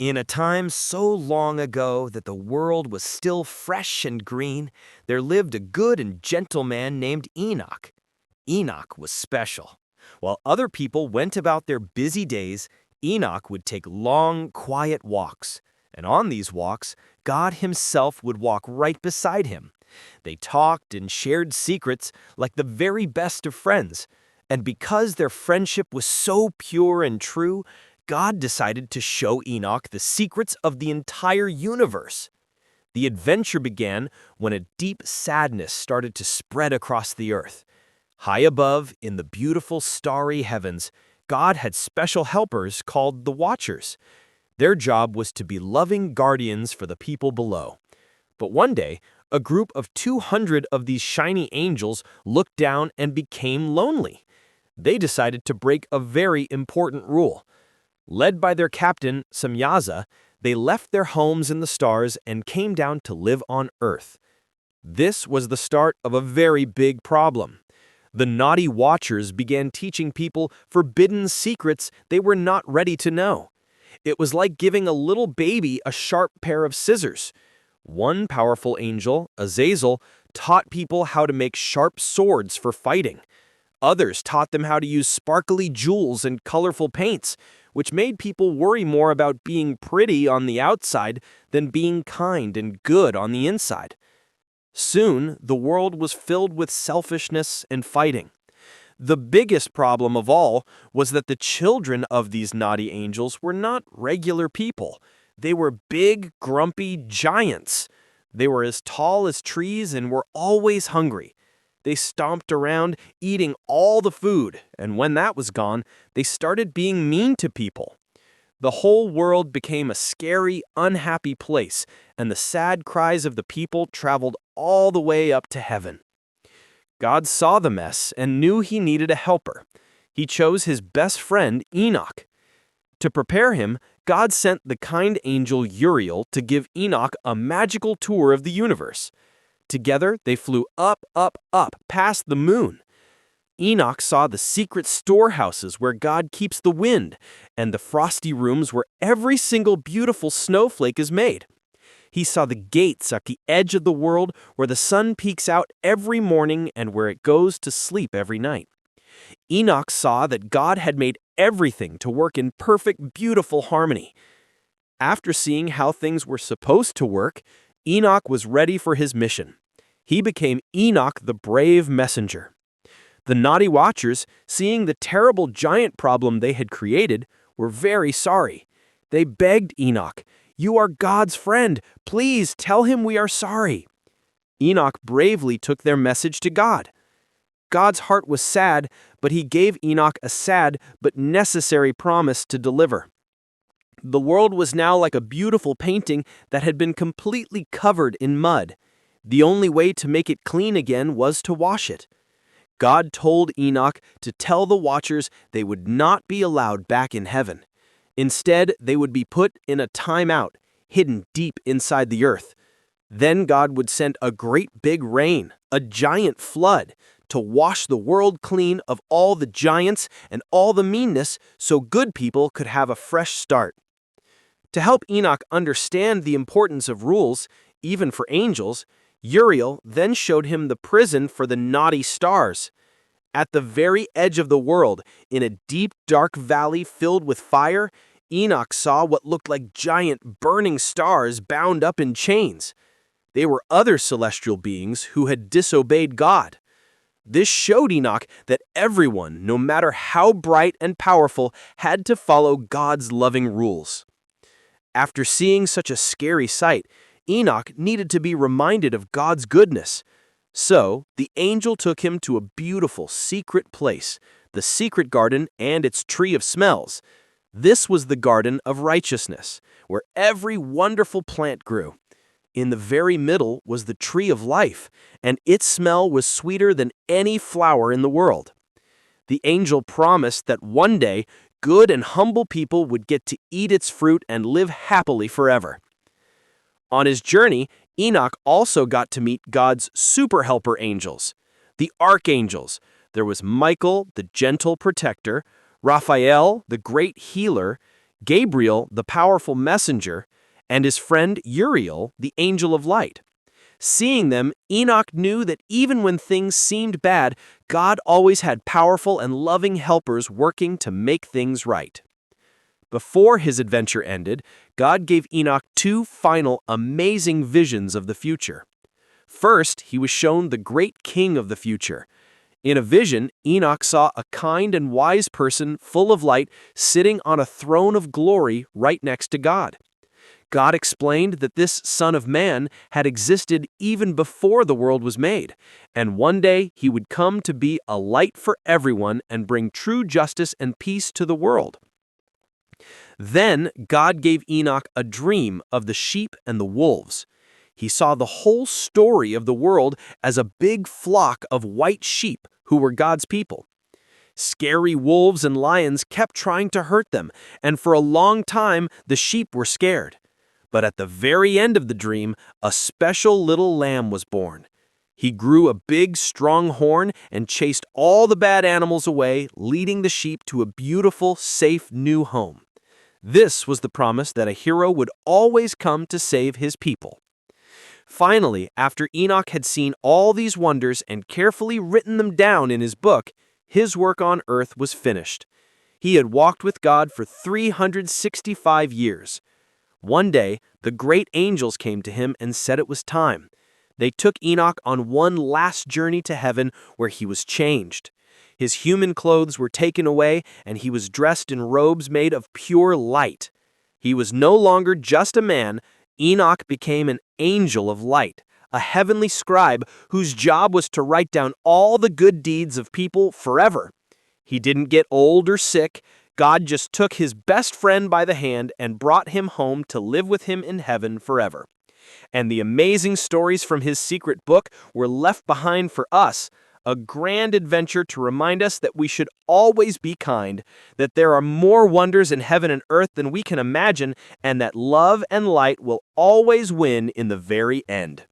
In a time so long ago that the world was still fresh and green, there lived a good and gentle man named Enoch. Enoch was special. While other people went about their busy days, Enoch would take long, quiet walks. And on these walks, God himself would walk right beside him. They talked and shared secrets like the very best of friends. And because their friendship was so pure and true, God decided to show Enoch the secrets of the entire universe. The adventure began when a deep sadness started to spread across the earth. High above, in the beautiful starry heavens, God had special helpers called the Watchers. Their job was to be loving guardians for the people below. But one day, a group of 200 of these shiny angels looked down and became lonely. They decided to break a very important rule. Led by their captain, Samyaza, they left their homes in the stars and came down to live on Earth. This was the start of a very big problem. The naughty Watchers began teaching people forbidden secrets they were not ready to know. It was like giving a little baby a sharp pair of scissors. One powerful angel, Azazel, taught people how to make sharp swords for fighting. Others taught them how to use sparkly jewels and colorful paints, which made people worry more about being pretty on the outside than being kind and good on the inside. Soon, the world was filled with selfishness and fighting. The biggest problem of all was that the children of these naughty angels were not regular people. They were big, grumpy giants. They were as tall as trees and were always hungry. They stomped around, eating all the food, and when that was gone, they started being mean to people. The whole world became a scary, unhappy place, and the sad cries of the people traveled all the way up to heaven. God saw the mess and knew he needed a helper. He chose his best friend, Enoch. To prepare him, God sent the kind angel Uriel to give Enoch a magical tour of the universe. Together, they flew up, up, up, past the moon. Enoch saw the secret storehouses where God keeps the wind, and the frosty rooms where every single beautiful snowflake is made. He saw the gates at the edge of the world where the sun peeks out every morning and where it goes to sleep every night. Enoch saw that God had made everything to work in perfect, beautiful harmony. After seeing how things were supposed to work, Enoch was ready for his mission. He became Enoch the brave messenger. The naughty Watchers, seeing the terrible giant problem they had created, were very sorry. They begged Enoch, "You are God's friend. Please tell him we are sorry." Enoch bravely took their message to God. God's heart was sad, but he gave Enoch a sad but necessary promise to deliver. The world was now like a beautiful painting that had been completely covered in mud. The only way to make it clean again was to wash it. God told Enoch to tell the Watchers they would not be allowed back in heaven. Instead, they would be put in a timeout, hidden deep inside the earth. Then God would send a great big rain, a giant flood, to wash the world clean of all the giants and all the meanness so good people could have a fresh start. To help Enoch understand the importance of rules, even for angels, Uriel then showed him the prison for the naughty stars. At the very edge of the world, in a deep, dark valley filled with fire, Enoch saw what looked like giant burning stars bound up in chains. They were other celestial beings who had disobeyed God. This showed Enoch that everyone, no matter how bright and powerful, had to follow God's loving rules. After seeing such a scary sight, Enoch needed to be reminded of God's goodness. So, the angel took him to a beautiful secret place, the secret garden and its tree of smells. This was the garden of righteousness, where every wonderful plant grew. In the very middle was the tree of life, and its smell was sweeter than any flower in the world. The angel promised that one day, good and humble people would get to eat its fruit and live happily forever. On his journey, Enoch also got to meet God's super helper angels, the archangels. There was Michael, the gentle protector, Raphael, the great healer, Gabriel, the powerful messenger, and his friend Uriel, the angel of light. Seeing them, Enoch knew that even when things seemed bad, God always had powerful and loving helpers working to make things right. Before his adventure ended, God gave Enoch two final, amazing visions of the future. First, he was shown the great king of the future. In a vision, Enoch saw a kind and wise person full of light sitting on a throne of glory right next to God. God explained that this Son of Man had existed even before the world was made, and one day he would come to be a light for everyone and bring true justice and peace to the world. Then God gave Enoch a dream of the sheep and the wolves. He saw the whole story of the world as a big flock of white sheep who were God's people. Scary wolves and lions kept trying to hurt them, and for a long time the sheep were scared. But at the very end of the dream, a special little lamb was born. He grew a big, strong horn and chased all the bad animals away, leading the sheep to a beautiful, safe new home. This was the promise that a hero would always come to save his people. Finally, after Enoch had seen all these wonders and carefully written them down in his book, his work on earth was finished. He had walked with God for 365 years. One day, the great angels came to him and said it was time. They took Enoch on one last journey to heaven where he was changed. His human clothes were taken away, and he was dressed in robes made of pure light. He was no longer just a man. Enoch became an angel of light, a heavenly scribe whose job was to write down all the good deeds of people forever. He didn't get old or sick. God just took his best friend by the hand and brought him home to live with him in heaven forever. And the amazing stories from his secret book were left behind for us, a grand adventure to remind us that we should always be kind, that there are more wonders in heaven and earth than we can imagine, and that love and light will always win in the very end.